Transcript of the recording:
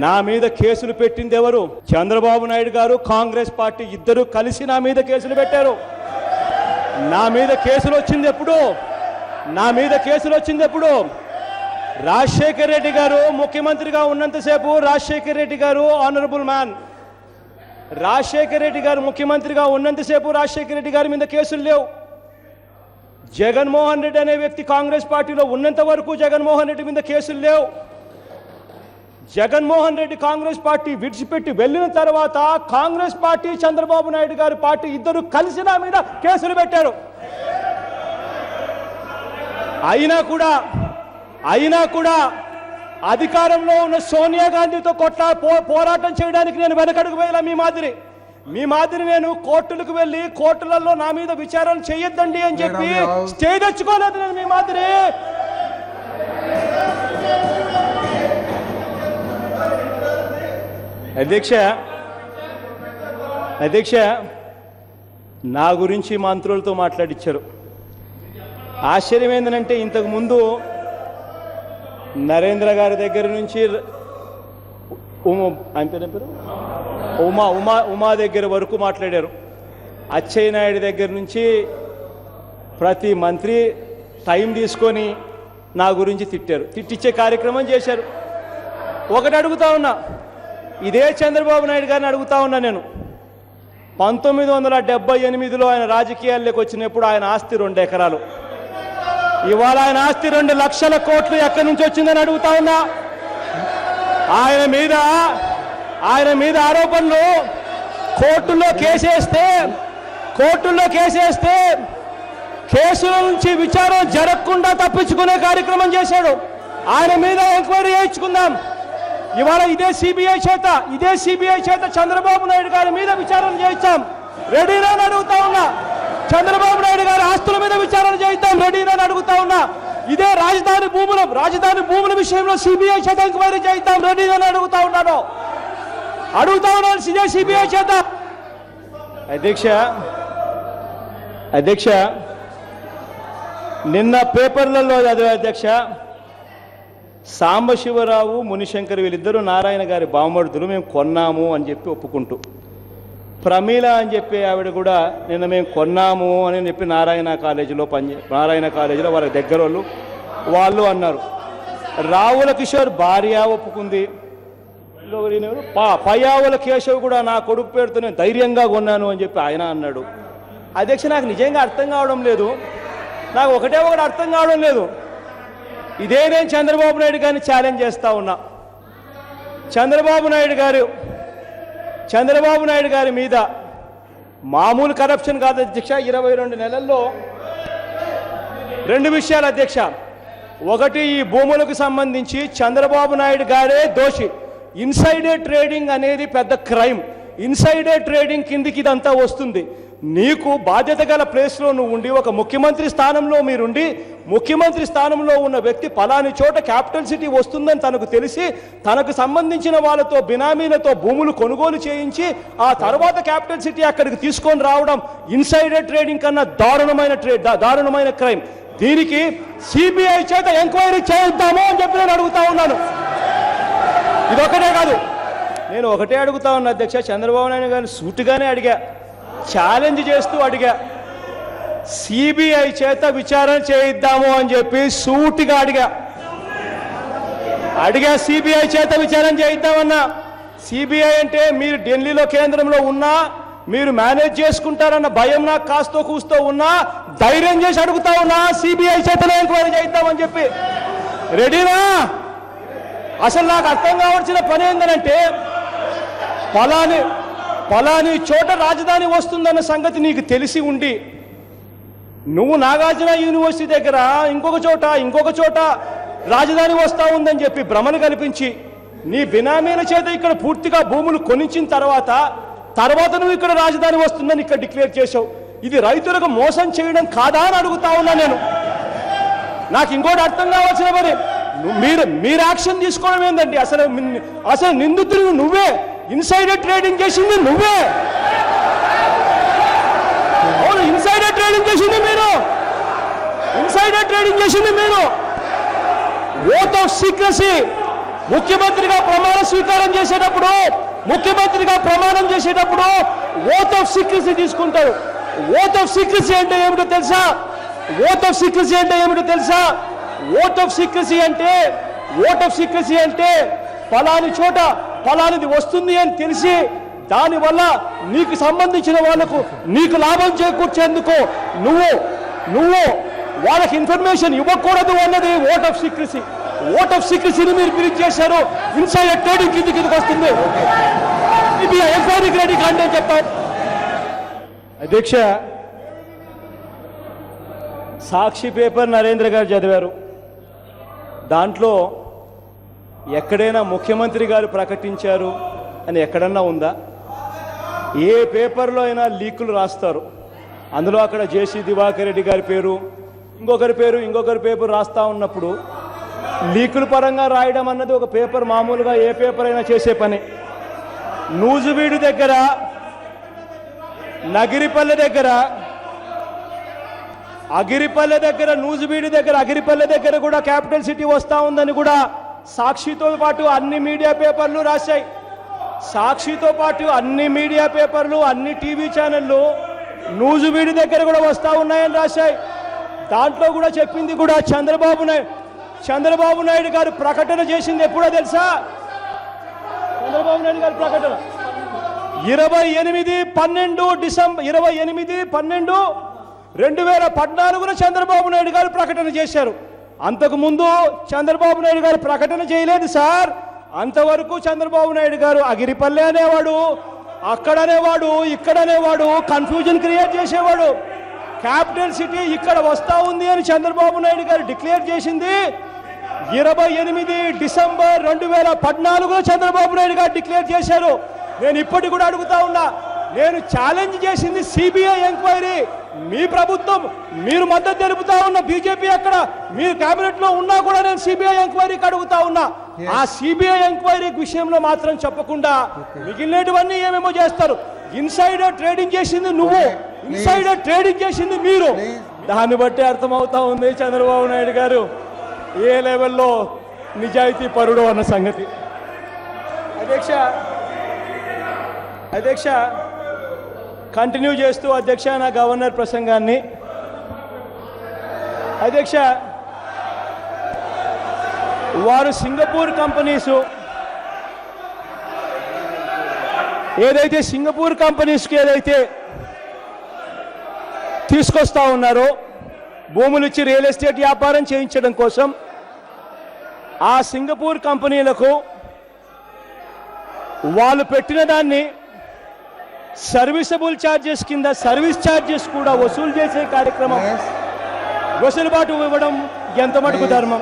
నా మీద కేసులు పెట్టింది ఎవరు? చంద్రబాబు నాయుడు గారు, కాంగ్రెస్ పార్టీ ఇద్దరు కలిసి నా మీద కేసులు పెట్టారు. నా మీద కేసులు వచ్చింది ఎప్పుడు? రాజశేఖర రెడ్డి గారు ముఖ్యమంత్రిగా ఉన్నంతసేపు రాజశేఖర రెడ్డి గారు ఆనరబుల్ మ్యాన్. రాజశేఖర రెడ్డి గారు ముఖ్యమంత్రిగా ఉన్నంతసేపు రాజశేఖర రెడ్డి గారి మీద కేసులు లేవు. జగన్మోహన్ రెడ్డి అనే వ్యక్తి కాంగ్రెస్ పార్టీలో ఉన్నంత వరకు జగన్మోహన్ రెడ్డి మీద కేసులు లేవు. జగన్మోహన్ రెడ్డి కాంగ్రెస్ పార్టీ విడిచిపెట్టి వెళ్ళిన తర్వాత కాంగ్రెస్ పార్టీ, చంద్రబాబు నాయుడు గారి పార్టీ ఇద్దరు కలిసి నా మీద కేసులు పెట్టారు. అయినా కూడా అధికారంలో ఉన్న సోనియా గాంధీతో పోరాటం చేయడానికి నేను వెనకడుగు వేయాల. మీ మాదిరి నేను కోర్టులకు వెళ్ళి కోర్టులలో నా మీద విచారణ చేయొద్దండి అని చెప్పి స్టే తెచ్చుకోలేదు. నేను మీ మాదిరి అధ్యక్ష నా గురించి మంత్రులతో మాట్లాడించారు. ఆశ్చర్యం ఏంటంటే ఇంతకుముందు నరేంద్ర గారి దగ్గర నుంచి ఉమా దగ్గర వరకు మాట్లాడారు. అచ్చెయ్య నాయుడు దగ్గర నుంచి ప్రతి మంత్రి టైం తీసుకొని నా గురించి తిట్టించే కార్యక్రమం చేశారు. ఒకటి అడుగుతా ఉన్నా, ఇదే చంద్రబాబు నాయుడు గారిని అడుగుతా ఉన్నా నేను. 1978లో ఆయన రాజకీయాల్లోకి వచ్చినప్పుడు ఆయన ఆస్తి 2 ఎకరాలు. ఇవాళ ఆయన ఆస్తి 2 లక్షల కోట్లు ఎక్కడి నుంచి వచ్చిందని అడుగుతా ఉన్నా. ఆయన మీద ఆరోపణలు కోర్టుల్లో కేసేస్తే కేసుల నుంచి విచారణ జరగకుండా తప్పించుకునే కార్యక్రమం చేశాడు. ఆయన మీద ఎంక్వైరీ చేయించుకుందాం. ఇవాళ ఇదే సిబిఐ చేత చంద్రబాబు నాయుడు గారి మీద విచారణ చేయిస్తాం. రెడీనా అని అడుగుతా ఉన్నా. చంద్రబాబు నాయుడు గారి ఆస్తుల మీద విచారణ చేయిద్దాం. రెడీనా అని అడుగుతా ఉన్నా. ఇదే రాజధాని భూముల విషయంలో సిబిఐ చేత ఎంక్వైరీ చేయిద్దాం. రెడీనా అని అడుగుతా ఉన్నాను. ఇదే సిబిఐ చేత. అధ్యక్ష నిన్న పేపర్లలో చదివే అధ్యక్ష, సాంబశివరావు, మునిశంకర్ వీళ్ళిద్దరూ నారాయణ గారి బామ్మర్దులు, మేము కొన్నాము అని చెప్పి ఒప్పుకుంటూ, ప్రమీల అని చెప్పి ఆవిడ కూడా నిన్న మేము కొన్నాము అని చెప్పి నారాయణ కాలేజీలో వాళ్ళ దగ్గర వాళ్ళు అన్నారు. రావుల కిషోర్ భార్య ఒప్పుకుంది. పయ్యావుల కేశవ్ కూడా నా కొడుకు పేరుతో నేను ధైర్యంగా కొన్నాను అని చెప్పి ఆయన అన్నాడు. అధ్యక్ష నాకు నిజంగా అర్థం కావడం లేదు. నాకు ఒకటి అర్థం కావడం లేదు. ఇదే నేను చంద్రబాబు నాయుడు గారిని ఛాలెంజ్ చేస్తా ఉన్నా. చంద్రబాబు నాయుడు గారి మీద మామూలు కరప్షన్ కాదు అధ్యక్ష. 22 నెలల్లో 2 విషయాలు అధ్యక్ష. ఒకటి, ఈ భూములకు సంబంధించి చంద్రబాబు నాయుడు గారే దోషి. ఇన్సైడర్ ట్రేడింగ్ అనేది పెద్ద క్రైమ్. ఇన్సైడర్ ట్రేడింగ్ కిందికి ఇదంతా వస్తుంది. నీకు బాధ్యత గల ప్లేస్లో నువ్వు ఉండి, ఒక ముఖ్యమంత్రి స్థానంలో మీరుండి, ముఖ్యమంత్రి స్థానంలో ఉన్న వ్యక్తి పలాని చోట క్యాపిటల్ సిటీ వస్తుందని తనకు తెలిసి తనకు సంబంధించిన వాళ్ళతో బినామీలతో భూములు కొనుగోలు చేయించి ఆ తర్వాత క్యాపిటల్ సిటీ అక్కడికి తీసుకొని రావడం ఇన్సైడర్ ట్రేడింగ్ కన్నా దారుణమైన క్రైమ్. దీనికి సిబిఐ చేత ఎంక్వైరీ చేయిద్దాము అని చెప్పి నేను అడుగుతా ఉన్నాను. ఇదొకటే కాదు, నేను ఒకటే అడుగుతా ఉన్నా అధ్యక్ష. చంద్రబాబు నాయుడు గారిని సూటిగానే అడిగా, ఛాలెంజ్ చేస్తూ అడిగా, సిబిఐ చేత విచారణ చేయిద్దాము అని చెప్పి సూటిగా అడిగా. సిబిఐ చేత విచారణ చేయిద్దామన్నా. సిబిఐ అంటే మీరు ఢిల్లీలో కేంద్రంలో ఉన్నా మీరు మేనేజ్ చేసుకుంటారన్న భయం నాకు కాస్తో కూస్తో ఉన్నా ధైర్యం చేసి అడుగుతా ఉన్నా, సిబిఐ చేతనే ఎంక్వైరీ చేయిద్దామని చెప్పి. రెడీనా? అసలు నాకు అర్థం కావాల్సిన పని ఏంటంటే, పలాని చోట రాజధాని వస్తుందన్న సంగతి నీకు తెలిసి ఉండి నువ్వు నాగార్జున యూనివర్సిటీ దగ్గర ఇంకొక చోట రాజధాని వస్తూ ఉందని చెప్పి భ్రమను కల్పించి నీ బినామీల చేత ఇక్కడ పూర్తిగా భూములు కొనించిన తర్వాత నువ్వు ఇక్కడ రాజధాని వస్తుందని ఇక్కడ డిక్లేర్ చేసావు. ఇది రైతులకు మోసం చేయడం కాదా అని అడుగుతా ఉన్నా నేను. నాకు ఇంకోటి అర్థం కావాల్సిన పని, మీరు యాక్షన్ తీసుకోవడం ఏంటండి? అసలు నిందితులు నువ్వే. ఇన్సైడర్ ట్రేడింగ్ చేసింది నువ్వే. అవును, ఇన్సైడర్ ట్రేడింగ్ చేసింది మీరు. ఓత్ ఆఫ్ సీక్రసీ ముఖ్యమంత్రిగా ప్రమాణ చేసేటప్పుడు ఓత్ ఆఫ్ సీక్రెసీ తీసుకుంటారు. ఓత్ ఆఫ్ సీక్రెసీ అంటే ఏమిటో తెలుసా? ఓత్ ఆఫ్ సీక్రెసీ అంటే ఫలాని చోట ఫలానిది వస్తుంది అని తెలిసి దానివల్ల నీకు సంబంధించిన వాళ్లకు నీకు లాభం చేకూర్చేందుకు నువ్వు వాళ్ళకి ఇన్ఫర్మేషన్ ఇవ్వకూడదు అన్నది oath of secrecy. Oath of సీక్రెసీని మీరు బ్రీచ్ చేశారు. ఇన్సైడర్ ట్రేడింగ్ కిందకి వస్తుంది. ఇది ఎంక్వైరీకి రెడీ కాండి అని చెప్తాం. అధ్యక్ష, సాక్షి పేపర్ నరేంద్ర గారు చదివారు. దాంట్లో ఎక్కడైనా ముఖ్యమంత్రి గారు ప్రకటించారు అని ఎక్కడన్నా ఉందా? ఏ పేపర్లో అయినా లీకులు రాస్తారు. అందులో అక్కడ జేసీ దివాకర్ రెడ్డి గారి పేరు, ఇంకొకరి పేరు రాస్తా ఉన్నప్పుడు లీకుల పరంగా రాయడం అన్నది ఒక పేపర్ మామూలుగా ఏ పేపర్ అయినా చేసే పని. నూజువీడు దగ్గర, నగిరిపల్లె దగ్గర, నూజువీడు దగ్గర అగిరిపల్లె దగ్గర కూడా క్యాపిటల్ సిటీ వస్తూ ఉందని కూడా సాక్షితో పాటు అన్ని మీడియా పేపర్లు రాశాయి. సాక్షితో పాటు అన్ని మీడియా పేపర్లు, అన్ని టీవీ ఛానళ్ళు నూజువీడు దగ్గర కూడా వస్తూ ఉన్నాయని రాశాయి. దాంట్లో కూడా చెప్పింది కూడా చంద్రబాబు నాయుడు గారు ప్రకటన చేసింది ఎప్పుడో తెలుసా? చంద్రబాబు నాయుడు గారి ప్రకటన 28/12/2014 చంద్రబాబు నాయుడు గారు ప్రకటన చేశారు. అంతకుముందు చంద్రబాబు నాయుడు గారు ప్రకటన చేయలేదు సార్. అంతవరకు చంద్రబాబు నాయుడు గారు అగిరిపల్లె అనేవాడు, అక్కడనేవాడు, ఇక్కడనేవాడు, కన్ఫ్యూజన్ క్రియేట్ చేసేవాడు. క్యాపిటల్ సిటీ ఇక్కడ వస్తా ఉంది అని చంద్రబాబు నాయుడు గారు డిక్లేర్ చేసింది 28 డిసెంబర్ 2014 చంద్రబాబు నాయుడు గారు డిక్లేర్ చేశారు. నేను ఇప్పటికి కూడా అడుగుతా ఉన్నా, నేను ఛాలెంజ్ చేసింది సిబిఐ ఎంక్వైరీ. మీ ప్రభుత్వం, మీరు మద్దతు తెలుపుతా ఉన్న బీజేపీ అక్కడ మీరు కేబినెట్ లో ఉన్నా కూడా నేను సిబిఐ ఎంక్వైరీకి అడుగుతా ఉన్నా. ఆ సిబిఐ ఎంక్వైరీ విషయంలో మాత్రం చెప్పకుండా మిగిలినటువన్నీ ఏమేమో చేస్తారు. ఇన్సైడర్ ట్రేడింగ్ చేసింది నువ్వు, ఇన్సైడర్ ట్రేడింగ్ చేసింది మీరు. దాన్ని బట్టి అర్థమవుతా ఉంది చంద్రబాబు నాయుడు గారు ఏ లెవెల్లో నిజాయితీ పరుడు అన్న సంగతి. అధ్యక్ష కంటిన్యూ చేస్తూ అధ్యక్ష నా గవర్నర్ ప్రసంగాన్ని. అధ్యక్ష, వారు సింగపూర్ కంపెనీసు సింగపూర్ కంపెనీస్కి ఏదైతే తీసుకొస్తా ఉన్నారో భూములు ఇచ్చి రియల్ ఎస్టేట్ వ్యాపారం చేయించడం కోసం, ఆ సింగపూర్ కంపెనీలకు వాళ్ళు పెట్టిన దాన్ని సర్వీసబుల్ ఛార్జెస్ కింద సర్వీస్ ఛార్జెస్ కూడా వసూలు చేసే కార్యక్రమం, వెసులుబాటు ఇవ్వడం ఎంత మటుకు ధర్మం?